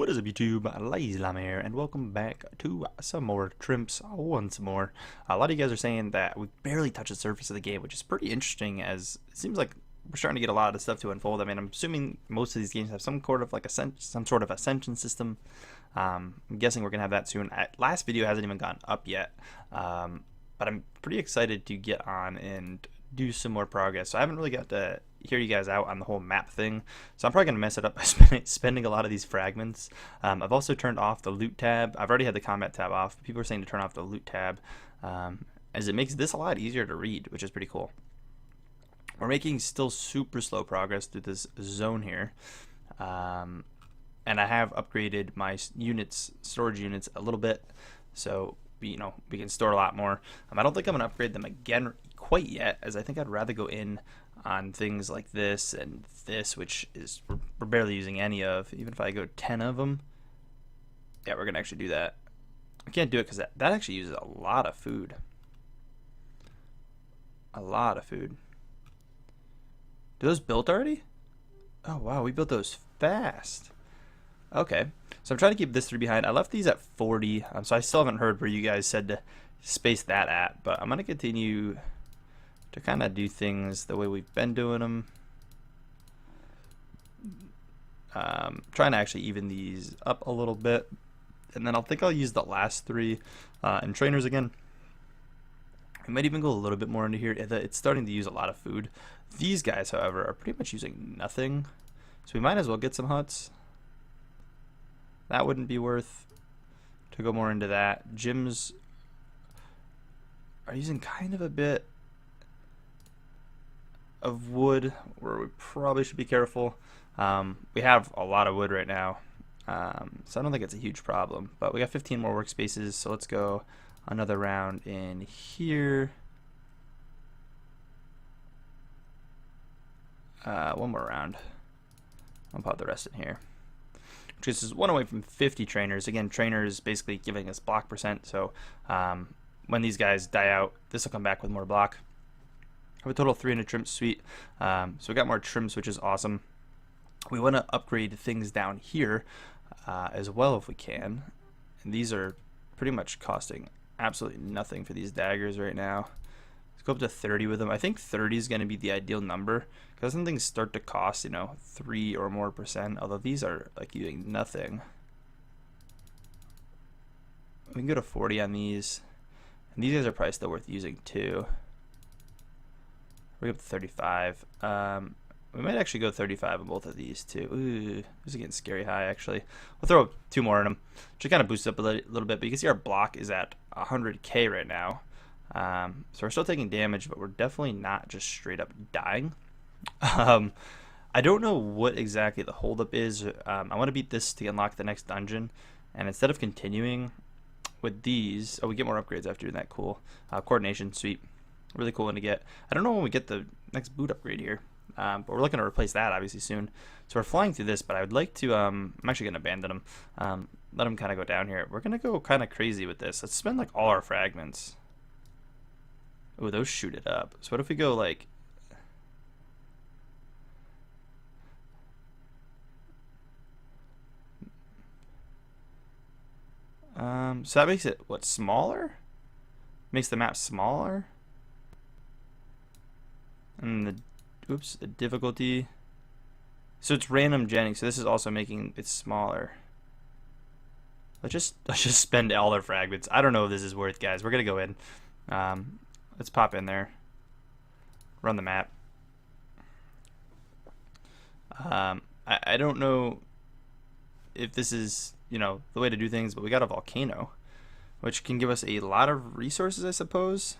What is up, YouTube? LazeeLlama here, and welcome back to some more Trimps once more. A lot of you guys are saying that we barely touched the surface of the game, which is pretty interesting, as it seems like we're starting to get a lot of stuff to unfold. I mean, I'm assuming most of these games have some sort of like some sort of ascension system. I'm guessing we're gonna have that soon. Last video hasn't even gone up yet, but I'm pretty excited to get on and do some more progress. So I haven't really got to hear you guys out on the whole map thing, so I'm probably gonna mess it up by spending a lot of these fragments. I've also turned off the loot tab. I've already had the combat tab off, but people are saying to turn off the loot tab, as it makes this a lot easier to read, which is pretty cool. We're making still super slow progress through this zone here, and I have upgraded my storage units a little bit, so we can store a lot more. I don't think I'm gonna upgrade them again quite yet, as I think I'd rather go in on things like this and this, which is we're barely using any of. Even if I go 10 of them, yeah, we're gonna actually do that. I can't do it because that actually uses a lot of food. A lot of food. Do those built already? Oh wow, we built those fast. Okay, so I'm trying to keep this 3 behind. I left these at 40, so I still haven't heard where you guys said to space that at, but I'm gonna continue to kind of do things the way we've been doing them. Trying to actually even these up a little bit, and then I'll use the last 3 in trainers again. I might even go a little bit more into here. It's starting to use a lot of food. These guys, however, are pretty much using nothing, so we might as well get some huts. That wouldn't be worth to go more into that. Gyms are using kind of a bit of wood, where we probably should be careful. We have a lot of wood right now, so I don't think it's a huge problem, but we got 15 more workspaces, so let's go another round in here. One more round. I'll pop the rest in here, which is one away from 50 trainers. Again, trainers basically giving us block percent, so when these guys die out, this will come back with more block. I have a total of 300 Trimps suite, so we got more Trimps, which is awesome. We want to upgrade things down here as well if we can, and these are pretty much costing absolutely nothing for these daggers right now. Let's go up to 30 with them. I think 30 is going to be the ideal number, because some things start to cost 3 or more percent, although these are like using nothing. We can go to 40 on these, and these guys are probably still worth using too. We're up to 35. We might actually go 35 on both of these too. Ooh, this is getting scary high actually. We'll throw 2 more in them, which kind of boosts up a little bit, but you can see our block is at 100k right now. So we're still taking damage, but we're definitely not just straight up dying. I don't know what exactly the holdup is. I want to beat this to unlock the next dungeon, and instead of continuing with these, we get more upgrades after doing that. Cool. Coordination, sweet. Really cool one to get. I don't know when we get the next boot upgrade here, but we're looking to replace that obviously soon. So we're flying through this, but I would like to, I'm actually going to abandon them. Let them kind of go down here. We're going to go kind of crazy with this. Let's spend like all our fragments. Oh, those shoot it up. So what if we go like... so that makes it, what, smaller? Makes the map smaller? And the difficulty, so it's random genning, so this is also making it smaller. Let's just spend all our fragments. I don't know if this is worth, guys. We're gonna go in. Let's pop in there, run the map. I don't know if this is the way to do things, but we got a volcano, which can give us a lot of resources, I suppose.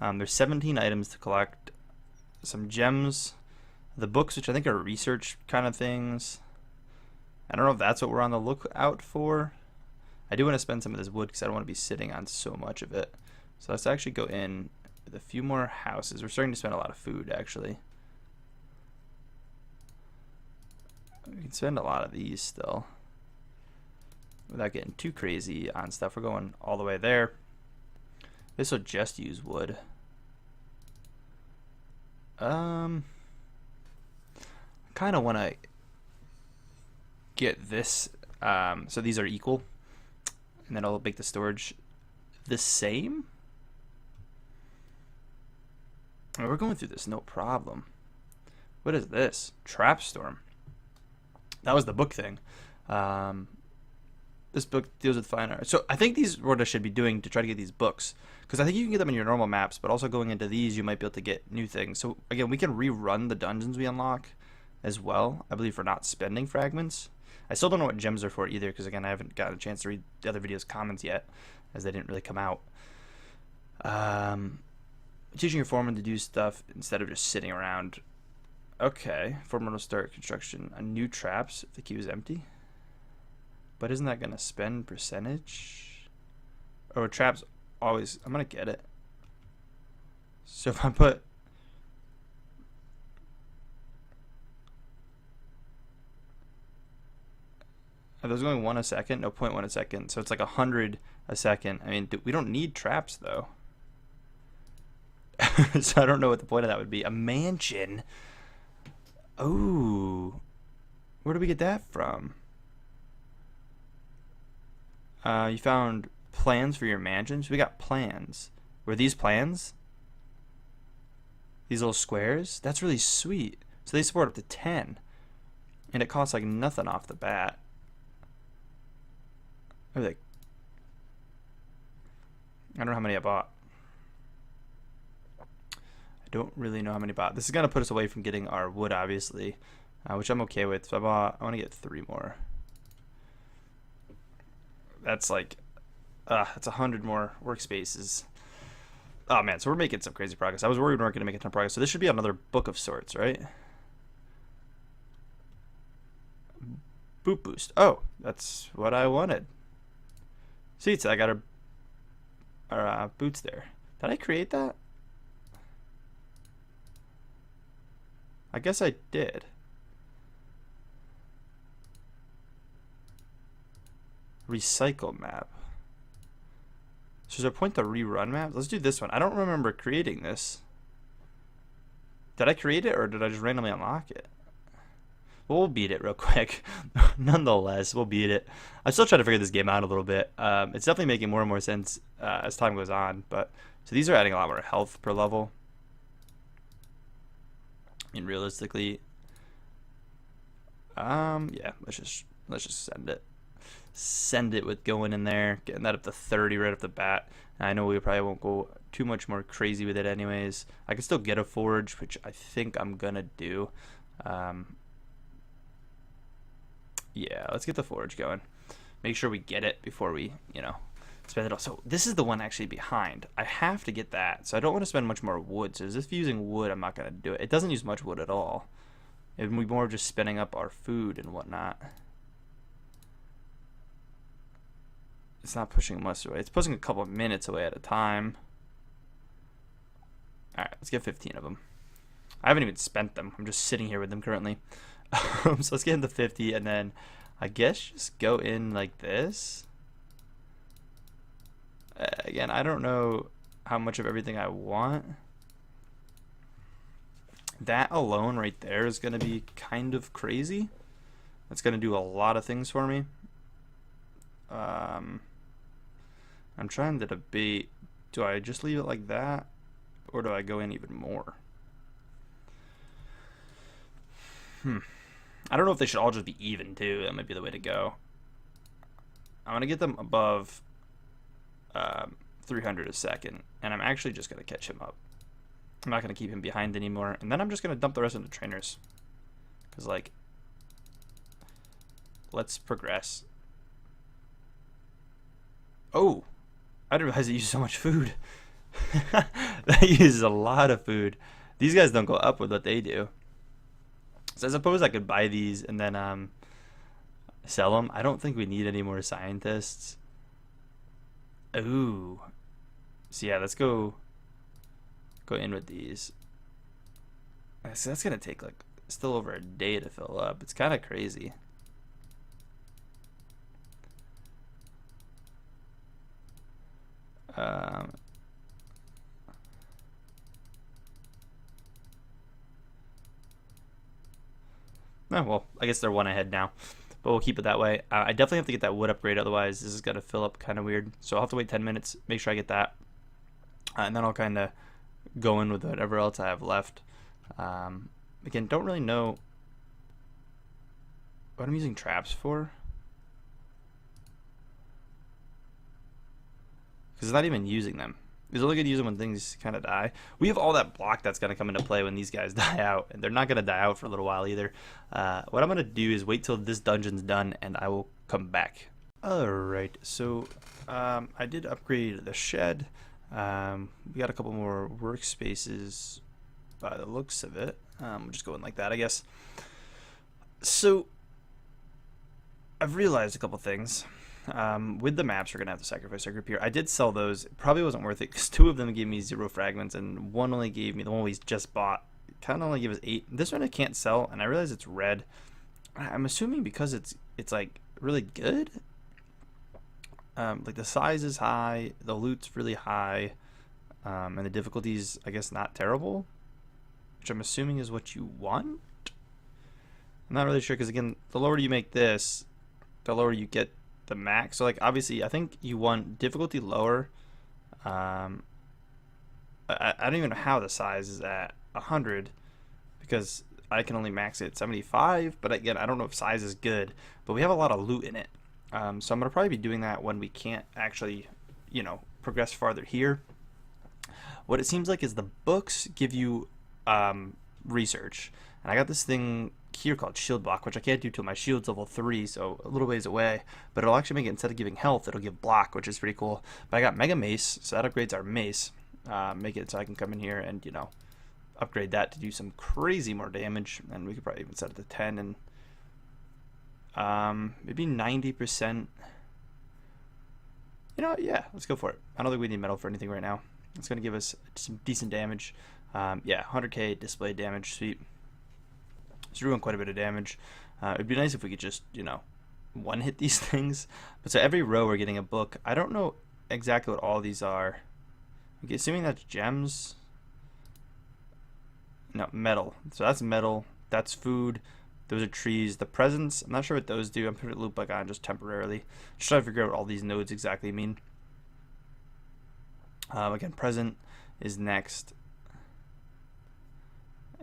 There's 17 items to collect, some gems, the books, which I think are research kind of things. I don't know if that's what we're on the lookout for. I do want to spend some of this wood because I don't want to be sitting on so much of it. So let's actually go in with a few more houses. We're starting to spend a lot of food, actually. We can spend a lot of these still without getting too crazy on stuff. We're going all the way there. This will just use wood. I kind of want to get this. So these are equal, and then I'll make the storage the same. Oh, we're going through this no problem. What is this? Trap storm. That was the book thing. This book deals with fine art. So I think these are what I should be doing to try to get these books, because I think you can get them in your normal maps, but also going into these you might be able to get new things. So again, we can rerun the dungeons we unlock as well, I believe, for not spending fragments. I still don't know what gems are for either, because again, I haven't gotten a chance to read the other videos' comments yet, as they didn't really come out. Teaching your foreman to do stuff instead of just sitting around. Okay, foreman will start construction on new traps if the queue is empty. But isn't that going to spend percentage? Or traps always... I'm going to get it. So if I put... Are those going 1 a second? No, 0.1 a second. So it's like 100 a second. I mean, we don't need traps, though. So I don't know what the point of that would be. A mansion? Oh. Where do we get that from? You found plans for your mansions? We got plans. Were these plans? These little squares? That's really sweet. So they support up to 10. And it costs like nothing off the bat. What are they? I don't know how many I bought. I don't really know how many I bought. This is going to put us away from getting our wood, obviously, which I'm okay with. So I want to get 3 more. That's like, that's 100 more workspaces. Oh man, so we're making some crazy progress. I was worried we weren't going to make a ton of progress. So this should be another book of sorts, right? Boot boost. Oh, that's what I wanted. See, so I got our boots there. Did I create that? I guess I did. Recycle map. So is there a point to rerun maps? Let's do this one. I don't remember creating this. Did I create it or did I just randomly unlock it? Well, we'll beat it real quick. Nonetheless, we'll beat it. I'm still trying to figure this game out a little bit. It's definitely making more and more sense as time goes on. But so these are adding a lot more health per level. I mean, realistically, yeah, let's just send it. Send it with going in there, getting that up to 30 right off the bat. And I know we probably won't go too much more crazy with it anyways. I can still get a forge, which I think I'm gonna do. Yeah, let's get the forge going. Make sure we get it before we, spend it all. So this is the one actually behind. I have to get that. So I don't want to spend much more wood. So if using wood, I'm not going to do it. It doesn't use much wood at all. It would be more just spinning up our food and whatnot. It's not pushing much away. It's pushing a couple of minutes away at a time. Alright, let's get 15 of them. I haven't even spent them. I'm just sitting here with them currently. So let's get into 50 and then I guess just go in like this. Again, I don't know how much of everything I want. That alone right there is going to be kind of crazy. That's going to do a lot of things for me. I'm trying to debate, do I just leave it like that or do I go in even more? I don't know if they should all just be even too. That might be the way to go. I'm going to get them above 300 a second, and I'm actually just going to catch him up. I'm not going to keep him behind anymore, and then I'm just going to dump the rest into trainers. Because, like, let's progress. Oh, I didn't realize it used so much food. That uses a lot of food. These guys don't go up with what they do. So I suppose I could buy these and then sell them. I don't think we need any more scientists. Ooh. So yeah, let's go in with these. So that's gonna take like still over a day to fill up. It's kind of crazy. Oh, well, I guess they're one ahead now. but we'll keep it that way. I definitely have to get that wood upgrade, otherwise this is going to fill up kind of weird. So I'll have to wait 10 minutes, make sure I get that. And then I'll kind of go in with whatever else I have left. Again, don't really know what I'm using traps for, because it's not even using them. It's only going to use them when things kind of die. We have all that block that's going to come into play when these guys die out, and they're not going to die out for a little while either. What I'm going to do is wait till this dungeon's done, and I will come back. Alright, so I did upgrade the shed. We got a couple more workspaces by the looks of it. We'll just go in like that, I guess. So I've realized a couple things. With the maps, we're gonna have to sacrifice our group here. I did sell those. It probably wasn't worth it because 2 of them gave me 0 fragments, and one only gave me, the one we just bought, kind of only gave us 8. This one I can't sell, and I realize it's red. I'm assuming because it's like really good. Like the size is high, the loot's really high, and the difficulty's, I guess, not terrible, which I'm assuming is what you want. I'm not really sure because, again, the lower you make this, the lower you get the max. So, like, obviously, I think you want difficulty lower. I don't even know how the size is at 100 because I can only max it at 75. But again, I don't know if size is good. But we have a lot of loot in it. So I'm going to probably be doing that when we can't actually, you know, progress farther here. What it seems like is the books give you research. And I got this thing here called shield block, which I can't do till my shield's level 3, so a little ways away. But it'll actually make it, instead of giving health, it'll give block, which is pretty cool. But I got mega mace, so that upgrades our mace. Make it so I can come in here and, you know, upgrade that to do some crazy more damage. And we could probably even set it to 10 and maybe 90%. You know, yeah, let's go for it. I don't think we need metal for anything right now. It's going to give us some decent damage. Yeah, 100k display damage, sweet. It's doing quite a bit of damage. It'd be nice if we could just, you know, one hit these things. But so every row we're getting a book. I don't know exactly what all these are. Okay, assuming that's gems. No, metal. So that's metal. That's food. Those are trees. The presents, I'm not sure what those do. I'm putting a loop back on just temporarily. Just trying to figure out what all these nodes exactly mean. Again, present is next.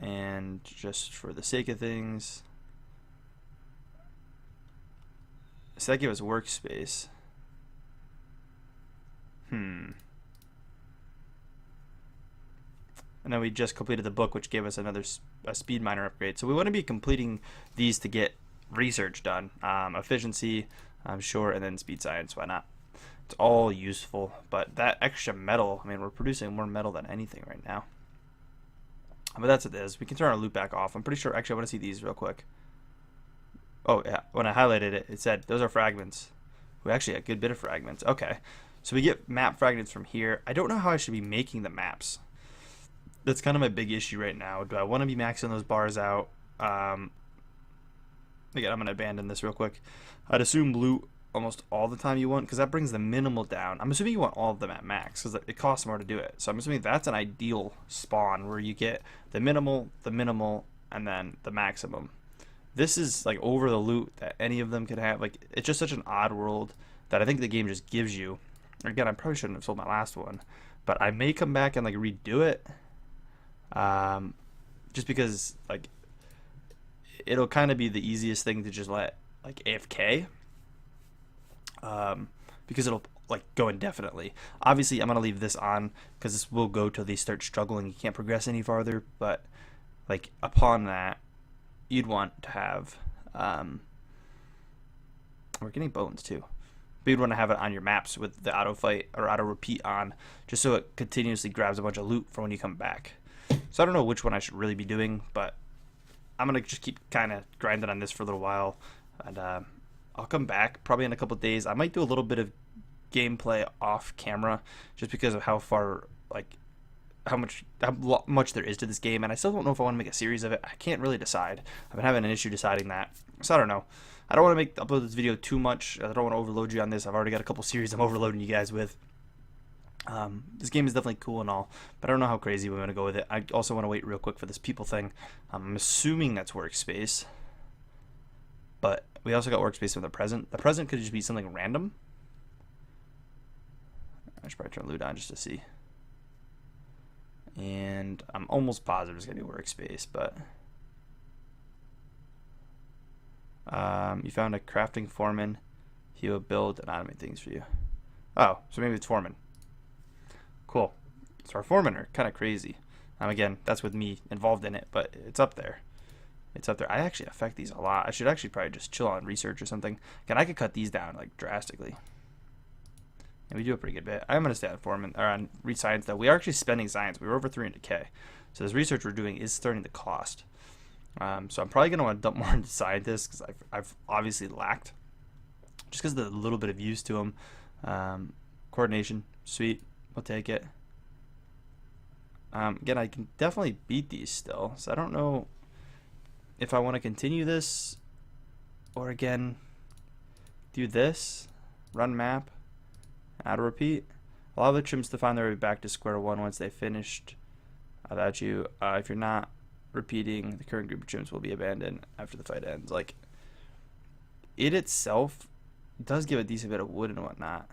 And just for the sake of things, so that gives us workspace. And then we just completed the book, which gave us another speed miner upgrade. So we want to be completing these to get research done. Efficiency, I'm sure, and then speed science. Why not? It's all useful. But that extra metal, I mean, we're producing more metal than anything right now. But that's what it is. We can turn our loop back off. I'm pretty sure. Actually, I want to see these real quick. Oh, yeah. When I highlighted it, it said those are fragments. We actually had a good bit of fragments. Okay. So we get map fragments from here. I don't know how I should be making the maps. That's kind of my big issue right now. Do I want to be maxing those bars out? Again, I'm going to abandon this real quick. I'd assume loot almost all the time you want, because that brings the minimal down. I'm assuming you want all of them at max because it costs more to do it. So I'm assuming that's an ideal spawn where you get the minimal, and then the maximum. This is like over the loot that any of them could have. Like, it's just such an odd world that I think the game just gives you. Again, I probably shouldn't have sold my last one, but I may come back and like redo it, just because like it'll kind of be the easiest thing to just let like AFK. Because it'll like go indefinitely. Obviously, I'm gonna leave this on because this will go till they start struggling. You can't progress any farther. But like upon that, you'd want to have. We're getting bones too. But you'd want to have it on your maps with the auto fight or auto repeat on, just so it continuously grabs a bunch of loot for when you come back. So I don't know which one I should really be doing, but I'm gonna just keep kind of grinding on this for a little while, and I'll come back probably in a couple days. I might do a little bit of gameplay off camera just because of how far, like, how much there is to this game, and I still don't know if I want to make a series of it. I can't really decide. I've been having an issue deciding that, so I don't know. I don't want to upload this video too much. I don't want to overload you on this. I've already got a couple series I'm overloading you guys with. This game is definitely cool and all, but I don't know how crazy we're going to go with it. I also want to wait real quick for this people thing. I'm assuming that's workspace. But we also got workspace with the present. The present could just be something random. I should probably turn loot on just to see. And I'm almost positive it's going to be workspace, but... you found a crafting foreman. He will build and automate things for you. Oh, so maybe it's foreman. Cool. So our foremen are kind of crazy. Again, that's with me involved in it, but it's up there. It's up there. I actually affect these a lot. I should actually probably just chill on research or something. Again, I could cut these down like drastically. And we do a pretty good bit. I'm going to stay on foreman or on science though. We are actually spending science. We were over 300k. So this research we're doing is starting to cost. So I'm probably going to want to dump more into scientists because I've obviously lacked. Just because of the little bit of use to them. Coordination, sweet. We'll take it. Again, I can definitely beat these still. So I don't know if I want to continue this or again do this. Run map. Auto repeat. Allow the Trimps to find their way back to square one once they finished without you. If you're not repeating, the current group of Trimps will be abandoned after the fight ends. Like, it itself does give a decent bit of wood and whatnot.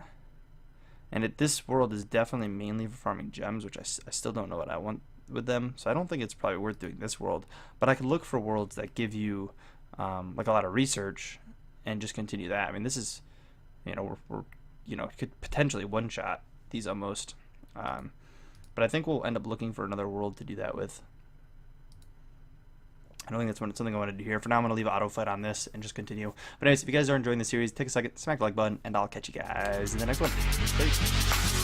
And this world is definitely mainly for farming gems, which I still don't know what I want with them. So I don't think it's probably worth doing this world. But I could look for worlds that give you like a lot of research and just continue that. I mean, this is, you know, we're you know, could potentially one-shot these almost. But I think we'll end up looking for another world to do that with. I don't think that's something I want to do here. For now, I'm going to leave auto fight on this and just continue. But anyways, if you guys are enjoying the series, take a second, smack the like button, and I'll catch you guys in the next one. Peace.